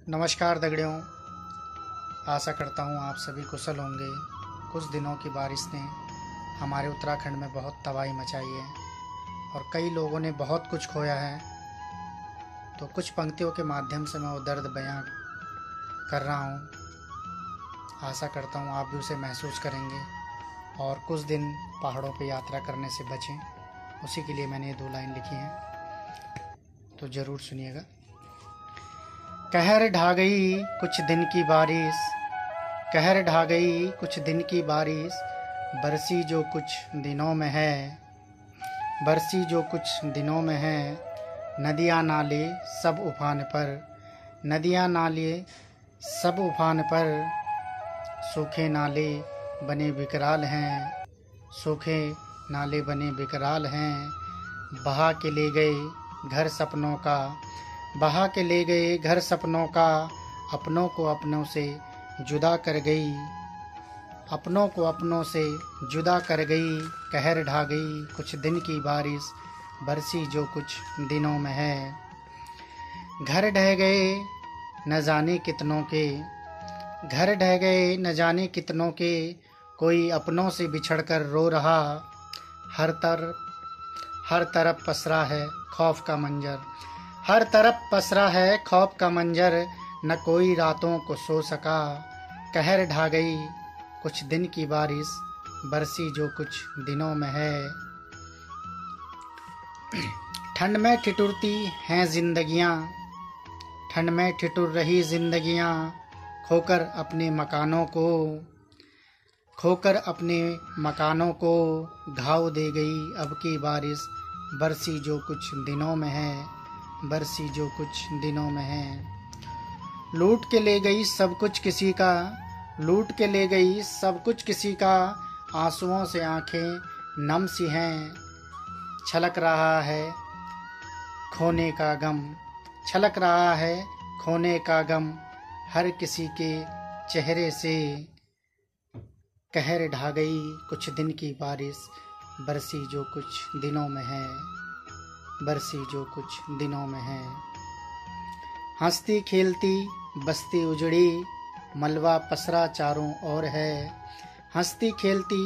नमस्कार दगड़ियों, आशा करता हूँ आप सभी कुशल होंगे। कुछ दिनों की बारिश ने हमारे उत्तराखंड में बहुत तबाही मचाई है और कई लोगों ने बहुत कुछ खोया है। तो कुछ पंक्तियों के माध्यम से मैं वो दर्द बयां कर रहा हूँ। आशा करता हूँ आप भी उसे महसूस करेंगे और कुछ दिन पहाड़ों पर यात्रा करने से बचें। उसी के लिए मैंने ये 2 लाइन लिखी हैं, तो ज़रूर सुनिएगा। कहर ढा गई कुछ दिन की बारिश, कहर ढा गई कुछ दिन की बारिश, बरसी जो कुछ दिनों में है, बरसी जो कुछ दिनों में है। नदियाँ नाले सब उफान पर, नदियाँ नाले सब उफान पर, सूखे नाले बने विकराल हैं, सूखे नाले बने विकराल हैं। बहा के ले गए घर सपनों का, बहा के ले गए घर सपनों का, अपनों को अपनों से जुदा कर गई, अपनों को अपनों से जुदा कर गई। कहर ढा गई कुछ दिन की बारिश, बरसी जो कुछ दिनों में है। घर ढह गए न जाने कितनों के, घर ढह गए न जाने कितनों के, कोई अपनों से बिछड़कर रो रहा। हर तरफ पसरा है खौफ का मंजर, हर तरफ पसरा है खौफ का मंजर, न कोई रातों को सो सका। कहर ढा गई कुछ दिन की बारिश, बरसी जो कुछ दिनों में है। ठंड में ठिठुरती हैं जिंदगियां, ठंड में ठिठुर रही जिंदगियां, खोकर अपने मकानों को, खोकर अपने मकानों को घाव दे गई अब की बारिश, बरसी जो कुछ दिनों में है, बरसी जो कुछ दिनों में है। लूट के ले गई सब कुछ किसी का, लूट के ले गई सब कुछ किसी का, आंसुओं से आंखें नम सी हैं। छलक रहा है खोने का गम, छलक रहा है खोने का गम, हर किसी के चेहरे से। कहर ढा गई कुछ दिन की बारिश, बरसी जो कुछ दिनों में है, बरसी जो कुछ दिनों में है। हंसती खेलती बस्ती उजड़ी, मलबा पसरा चारों ओर है। हंसती खेलती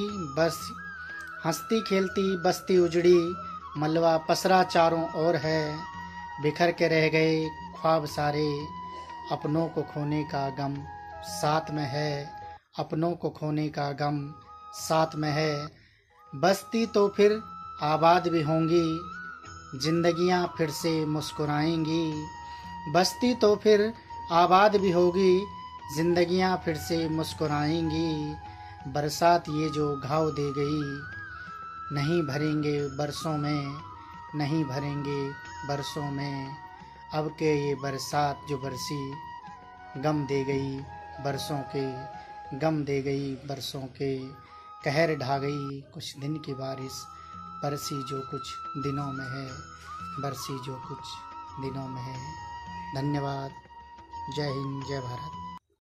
बस्ती उजड़ी, मलबा पसरा चारों ओर है। बिखर के रह गए ख्वाब सारे, अपनों को खोने का गम साथ में है, अपनों को खोने का गम साथ में है। बस्ती तो फिर आबाद भी होंगी, जिंदगियां फिर से मुस्कुराएंगी। बस्ती तो फिर आबाद भी होगी, जिंदगियां फिर से मुस्कुराएंगी। बरसात ये जो घाव दे गई, नहीं भरेंगे बरसों में, नहीं भरेंगे बरसों में। अब के ये बरसात जो बरसी, गम दे गई बरसों के, गम दे गई बरसों के। कहर ढा गई कुछ दिन की बारिश, बरसी जो कुछ दिनों में है, बरसी जो कुछ दिनों में है। धन्यवाद। जय हिंद, जय भारत।